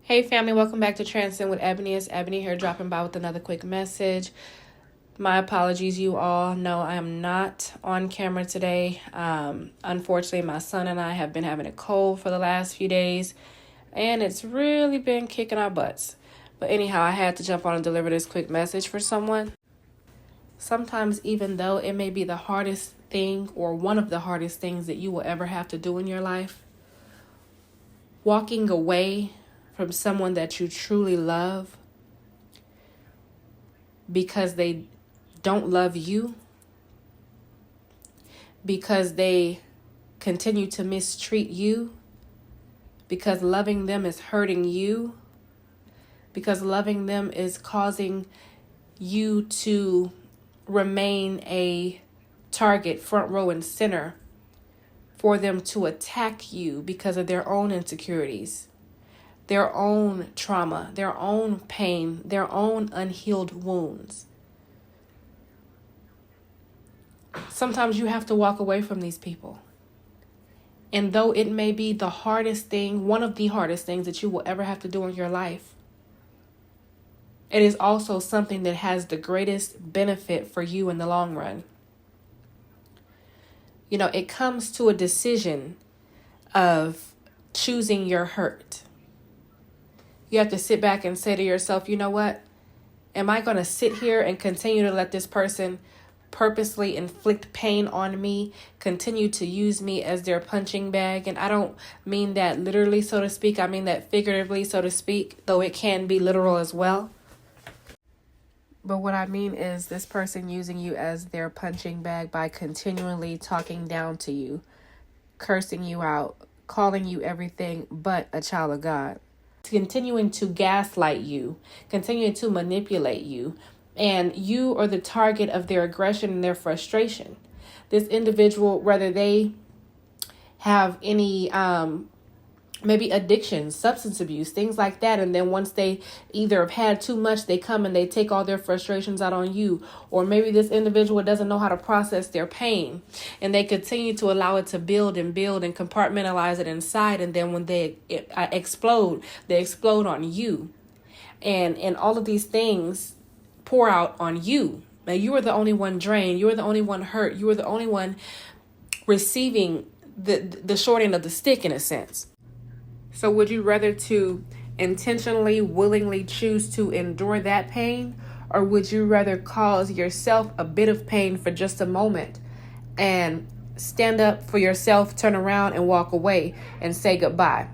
Hey family, welcome back to Transcend with Ebony. It's Ebony here dropping by with another quick message. My apologies, you all. No, I am not on camera today. Unfortunately, my son and I have been having a cold for the last few days, and it's really been kicking our butts. But anyhow, I had to jump on and deliver this quick message for someone. Sometimes, even though it may be the hardest thing or one of the hardest things that you will ever have to do in your life, walking away from someone that you truly love because they don't love you, because they continue to mistreat you, because loving them is hurting you, because loving them is causing you to remain a target, front row and center, for them to attack you because of their own insecurities, their own trauma, their own pain, their own unhealed wounds. Sometimes you have to walk away from these people. And though it may be the hardest thing, one of the hardest things that you will ever have to do in your life, it is also something that has the greatest benefit for you in the long run. You know, it comes to a decision of choosing your hurt. You have to sit back and say to yourself, you know what? Am I going to sit here and continue to let this person purposely inflict pain on me, continue to use me as their punching bag? And I don't mean that literally, so to speak. I mean that figuratively, so to speak, though it can be literal as well. But what I mean is this person using you as their punching bag by continually talking down to you, cursing you out, calling you everything but a child of God, continuing to gaslight you, continuing to manipulate you, and you are the target of their aggression and their frustration. This individual, whether they have any maybe addiction, substance abuse, things like that, and then once they either have had too much, they come and they take all their frustrations out on you, or maybe this individual doesn't know how to process their pain and they continue to allow it to build and compartmentalize it inside, and then when they explode, they explode on you, and all of these things pour out on you. Now you are the only one drained, you are the only one hurt, you are the only one receiving the short end of the stick in a sense. So would you rather to intentionally, willingly choose to endure that pain, or would you rather cause yourself a bit of pain for just a moment and stand up for yourself, turn around and walk away and say goodbye?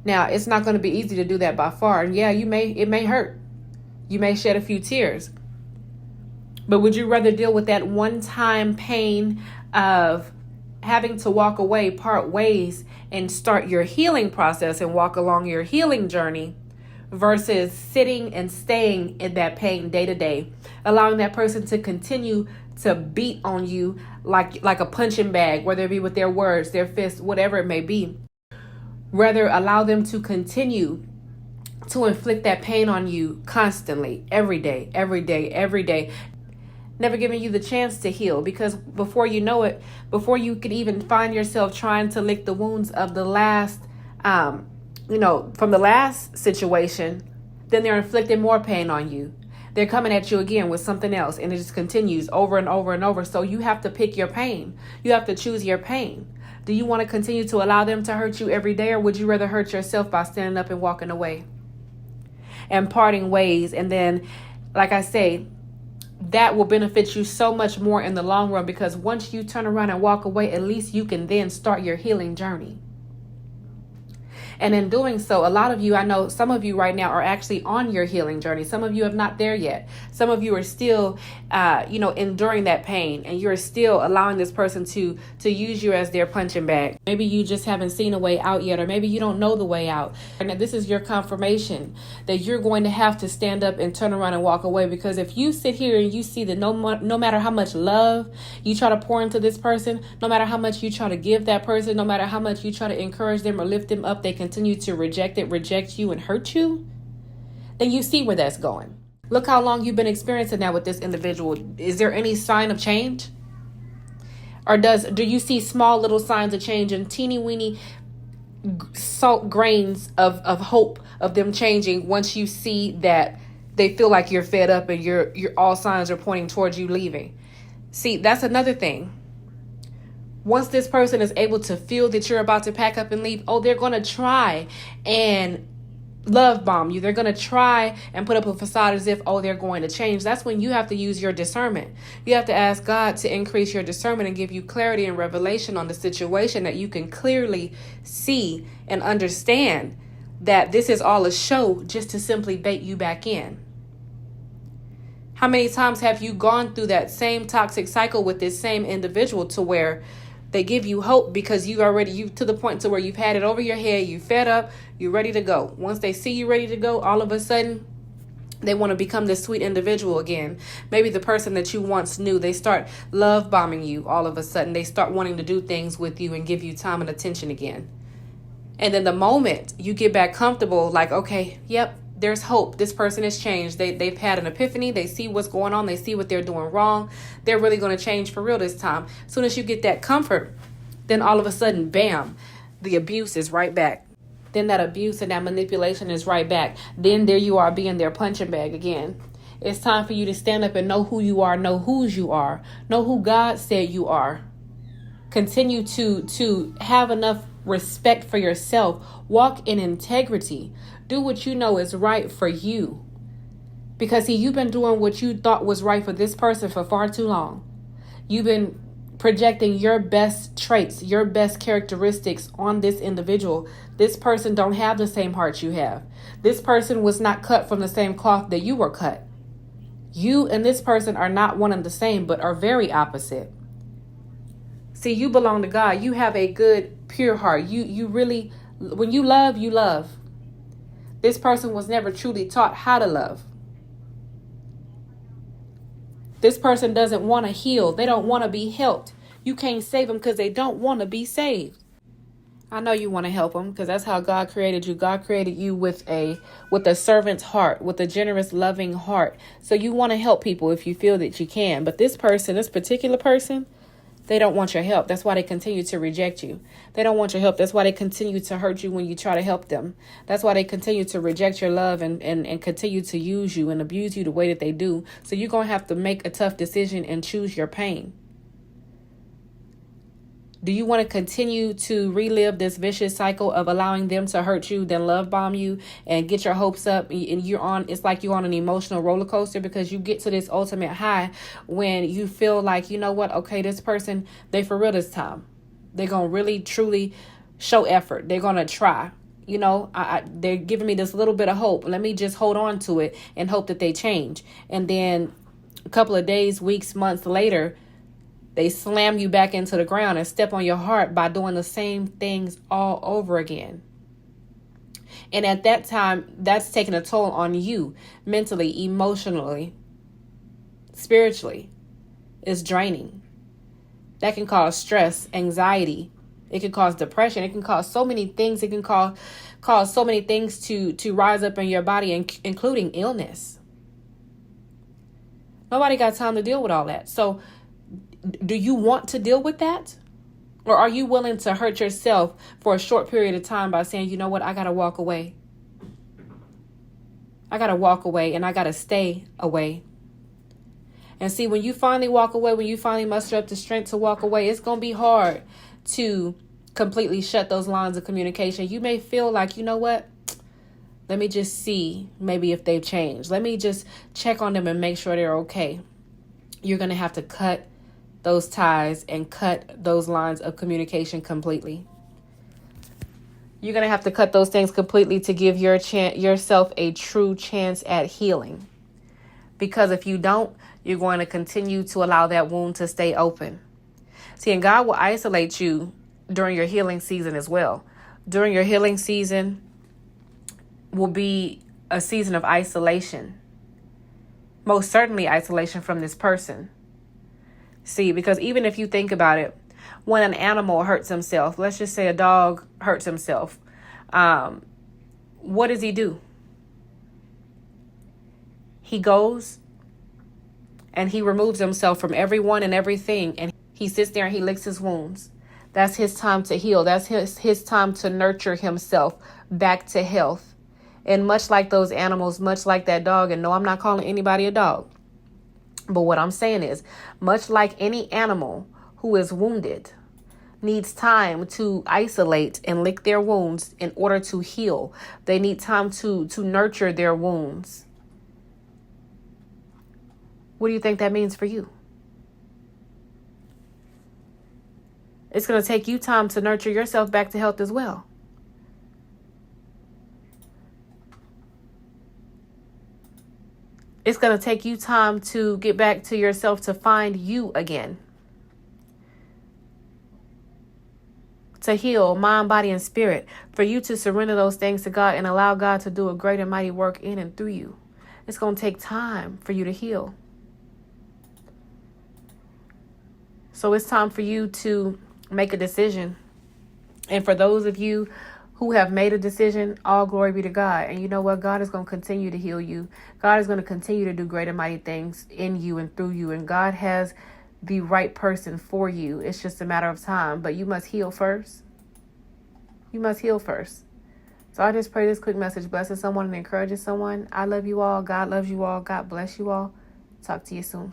Now, it's not going to be easy to do that by far. And yeah, it may hurt. You may shed a few tears. But would you rather deal with that one-time pain of having to walk away, part ways, and start your healing process and walk along your healing journey, versus sitting and staying in that pain day to day, allowing that person to continue to beat on you like a punching bag, whether it be with their words, their fists, whatever it may be? Rather allow them to continue to inflict that pain on you constantly, every day, never giving you the chance to heal, because before you know it, before you could even find yourself trying to lick the wounds of the last, from the last situation, then they're inflicting more pain on you. They're coming at you again with something else, and it just continues over and over and over. So you have to pick your pain. You have to choose your pain. Do you want to continue to allow them to hurt you every day, or would you rather hurt yourself by standing up and walking away and parting ways? And then, like I say, that will benefit you so much more in the long run, because once you turn around and walk away, at least you can then start your healing journey. And in doing so, a lot of you, I know some of you right now are actually on your healing journey. Some of you have not there yet. Some of you are still, enduring that pain, and you're still allowing this person to use you as their punching bag. Maybe you just haven't seen a way out yet, or maybe you don't know the way out. And this is your confirmation that you're going to have to stand up and turn around and walk away, because if you sit here and you see that no matter how much love you try to pour into this person, no matter how much you try to give that person, no matter how much you try to encourage them or lift them up, they continue to reject you and hurt you, then you see where that's going. Look how long you've been experiencing that with this individual. Is there any sign of change? Or do you see small little signs of change and teeny weeny salt grains of hope of them changing once you see that they feel like you're fed up and you're all signs are pointing towards you leaving. See, that's another thing. Once this person is able to feel that you're about to pack up and leave, oh, they're going to try and love bomb you. They're going to try and put up a facade as if, oh, they're going to change. That's when you have to use your discernment. You have to ask God to increase your discernment and give you clarity and revelation on the situation, that you can clearly see and understand that this is all a show just to simply bait you back in. How many times have you gone through that same toxic cycle with this same individual to where they give you hope because you to the point to where you've had it over your head, you fed up, you're ready to go. Once they see you ready to go, all of a sudden they want to become this sweet individual again. Maybe the person that you once knew, they start love bombing you all of a sudden. They start wanting to do things with you and give you time and attention again. And then the moment you get back comfortable, like, okay, yep, there's hope. This person has changed. They've had an epiphany. They see what's going on. They see what they're doing wrong. They're really going to change for real this time. As soon as you get that comfort, then all of a sudden, bam, the abuse is right back. Then that abuse and that manipulation is right back. Then there you are being their punching bag again. It's time for you to stand up and know who you are, know whose you are, know who God said you are. Continue to have enough respect for yourself. Walk in integrity. Do what you know is right for you. Because see, you've been doing what you thought was right for this person for far too long. You've been projecting your best traits, your best characteristics on this individual. This person don't have the same heart you have. This person was not cut from the same cloth that you were cut. You and this person are not one and the same, but are very opposite. See, you belong to God. You have a good, pure heart. You really, when you love, you love. This person was never truly taught how to love. This person doesn't want to heal. They don't want to be helped. You can't save them because they don't want to be saved. I know you want to help them because that's how God created you. God created you with a servant's heart, with a generous, loving heart. So you want to help people if you feel that you can. But this particular person, they don't want your help. That's why they continue to reject you. They don't want your help. That's why they continue to hurt you when you try to help them. That's why they continue to reject your love and continue to use you and abuse you the way that they do. So you're going to have to make a tough decision and choose your pain. Do you want to continue to relive this vicious cycle of allowing them to hurt you, then love bomb you and get your hopes up? And it's like you're on an emotional roller coaster because you get to this ultimate high when you feel like, you know what? Okay, this person, they for real this time. They're going to really, truly show effort. They're going to try. You know, they're giving me this little bit of hope. Let me just hold on to it and hope that they change. And then a couple of days, weeks, months later, they slam you back into the ground and step on your heart by doing the same things all over again. And at that time, that's taking a toll on you mentally, emotionally, spiritually. It's draining. That can cause stress, anxiety. It can cause depression. It can cause so many things. It can cause so many things to rise up in your body, including illness. Nobody got time to deal with all that. So do you want to deal with that? Or are you willing to hurt yourself for a short period of time by saying, you know what, I got to walk away. I got to walk away and I got to stay away. And see, when you finally walk away, when you finally muster up the strength to walk away, it's going to be hard to completely shut those lines of communication. You may feel like, you know what, let me just see maybe if they've changed. Let me just check on them and make sure they're okay. You're going to have to cut those ties and cut those lines of communication completely. You're going to have to cut those things completely to give yourself a true chance at healing. Because if you don't, you're going to continue to allow that wound to stay open. See, and God will isolate you during your healing season as well. During your healing season will be a season of isolation. Most certainly isolation from this person. See, because even if you think about it, when an animal hurts himself, let's just say a dog hurts himself, what does he do? He goes and he removes himself from everyone and everything, and he sits there and he licks his wounds. That's his time to heal. That's his time to nurture himself back to health. And much like those animals, much like that dog, and no, I'm not calling anybody a dog. But what I'm saying is, much like any animal who is wounded needs time to isolate and lick their wounds in order to heal. They need time to nurture their wounds. What do you think that means for you? It's going to take you time to nurture yourself back to health as well. It's going to take you time to get back to yourself, to find you again. To heal mind, body, and spirit. For you to surrender those things to God and allow God to do a great and mighty work in and through you. It's going to take time for you to heal. So it's time for you to make a decision. And for those of you who have made a decision, all glory be to God. And you know what? God is going to continue to heal you. God is going to continue to do great and mighty things in you and through you. And God has the right person for you. It's just a matter of time. But you must heal first. You must heal first. So I just pray this quick message blesses someone and encourages someone. I love you all. God loves you all. God bless you all. Talk to you soon.